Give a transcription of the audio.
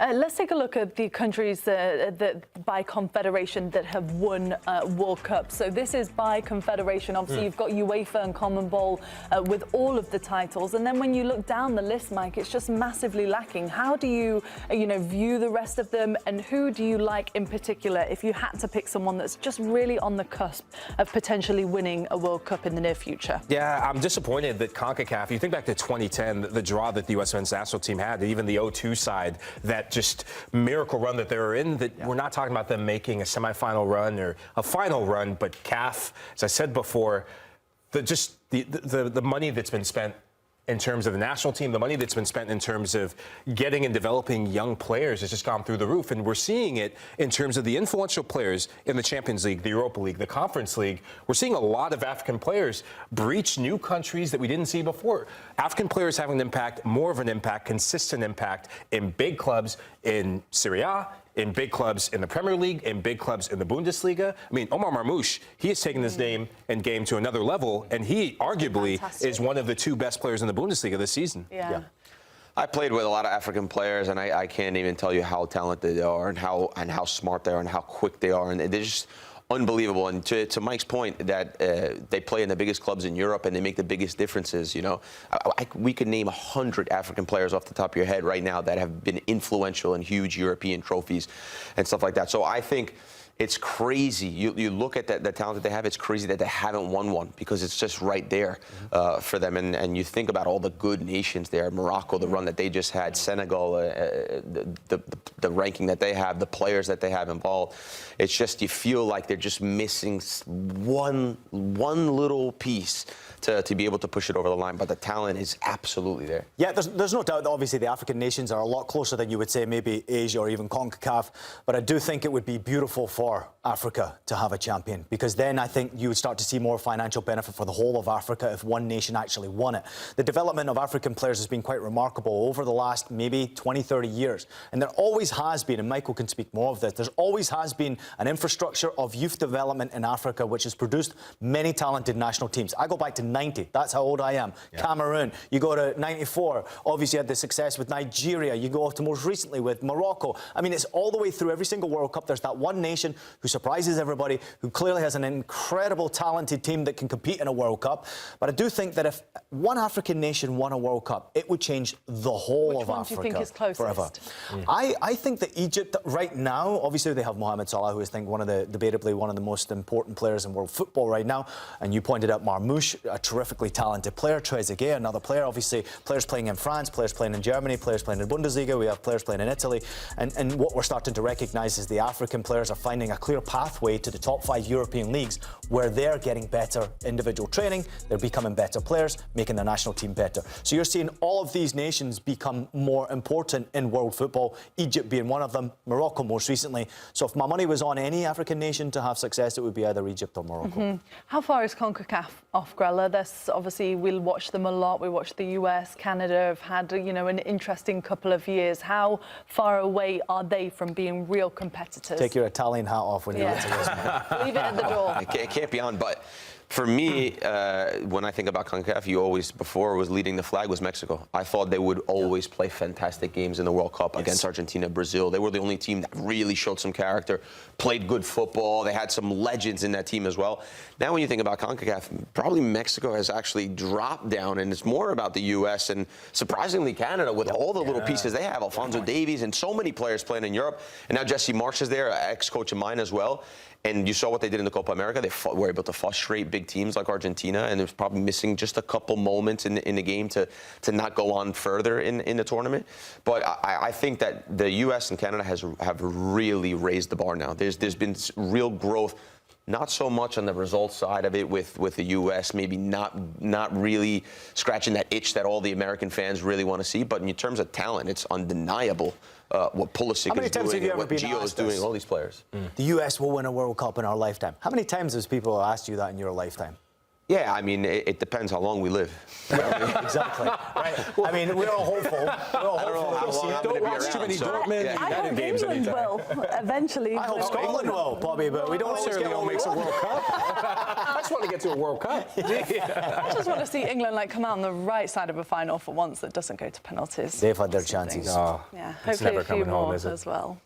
Let's take a look at the countries that by confederation that have won World Cups. So this is by confederation. Obviously, you've got UEFA and CONMEBOL with all of the titles. And then when you look down the list, Mike, it's just massively lacking. How do you, view the rest of them? And who do you like in particular if you had to pick someone that's just really on the cusp of potentially winning a World Cup in the near future? Yeah, I'm disappointed that Concacaf, you think back to 2010, the draw that the U.S. men's national team had, even the 0-2 side, that just miracle run that they were in, that we're not talking about them making a semifinal run or a final run, but CAF, as I said before, the money that's been spent in terms of the national team, the money that's been spent in terms of getting and developing young players has just gone through the roof. And we're seeing it in terms of the influential players in the Champions League, the Europa League, the Conference League. We're seeing a lot of African players breach new countries that we didn't see before. African players having an impact, more of an impact, consistent impact in big clubs in Serie, in big clubs in the Premier League, in big clubs in the Bundesliga. I mean, Omar Marmoush, he has taken his name and game to another level, and he arguably is one of the two best players in the Bundesliga this season. Yeah. I played with a lot of African players, and I can't even tell you how talented they are and how smart they are and how quick they are, and they're just unbelievable. And to Mike's point, that they play in the biggest clubs in Europe and they make the biggest differences. We could name 100 African players off the top of your head right now that have been influential in huge European trophies and stuff like that. So I think it's crazy. You look at the talent that they have, it's crazy that they haven't won one, because it's just right there for them. And you think about all the good nations there, Morocco, the run that they just had, Senegal, the ranking that they have, the players that they have involved. It's just, you feel like they're just missing one little piece to be able to push it over the line, but the talent is absolutely there. Yeah, there's no doubt that obviously the African nations are a lot closer than you would say maybe Asia or even CONCACAF, but I do think it would be beautiful for Africa to have a champion, because then I think you would start to see more financial benefit for the whole of Africa if one nation actually won it. The development of African players has been quite remarkable over the last maybe 20, 30 years, and there always has been, and Michael can speak more of this, there always has been an infrastructure of youth development in Africa which has produced many talented national teams. I go back to 90, that's how old I am. Yeah. Cameroon, you go to 94, obviously had the success with Nigeria, you go to most recently with Morocco. I mean, it's all the way through every single World Cup. There's that one nation who surprises everybody, who clearly has an incredible talented team that can compete in a World Cup. But I do think that if one African nation won a World Cup, it would change the whole of Africa. Which one do you think is closest? Forever. I think that Egypt right now, obviously they have Mohamed Salah, who is, I think, debatably one of the most important players in world football right now. And you pointed out Marmoush, a terrifically talented player. Trezeguet, another player. Obviously, players playing in France, players playing in Germany, players playing in Bundesliga. We have players playing in Italy. And what we're starting to recognise is the African players are finding a clear pathway to the top 5 European leagues, where they're getting better individual training, they're becoming better players, making their national team better. So you're seeing all of these nations become more important in world football, Egypt being one of them, Morocco most recently. So if my money was on any African nation to have success, it would be either Egypt or Morocco. How far is CONCACAF off, Grella? There's obviously, we'll watch them a lot. We watch the US, Canada have had, an interesting couple of years. How far away are they from being real competitors? Take your Italian hat off when you get to this, man. Leave it at the door. It can't be on, but for me, when I think about CONCACAF, before was leading the flag was Mexico. I thought they would always play fantastic games in the World Cup against Argentina, Brazil. They were the only team that really showed some character, played good football. They had some legends in that team as well. Now when you think about CONCACAF, probably Mexico has actually dropped down, and it's more about the U.S. and surprisingly Canada with all the little pieces they have. Alphonso Davies and so many players playing in Europe. And now Jesse Marsch is there, ex-coach of mine as well. And you saw what they did in the Copa America. They were able to frustrate big teams like Argentina, and it was probably missing just a couple moments in the game to not go on further in the tournament. But I think that the U.S. and Canada have really raised the bar now. There's been real growth. Not so much on the results side of it with the U.S., maybe not really scratching that itch that all the American fans really want to see. But in terms of talent, it's undeniable what Pulisic is doing, what Gio is doing, all these players. The U.S. will win a World Cup in our lifetime. How many times has people asked you that in your lifetime? Yeah, I mean, it depends how long we live. Exactly. Right. I mean, we're all hopeful. We're all I don't know hopeful. how long I'm Don't going to be watch too around. many So, Dortmund yeah. I United hope games England anytime. will eventually. I hope Scotland will, Bobby, but we don't always Necessarily get don't what make we a want. World Cup. I just want to get to a World Cup. I just want to see England come out on the right side of a final for once that doesn't go to penalties. They've had their chances. Oh, Yeah, it's hopefully never a few coming home, more is it? as well.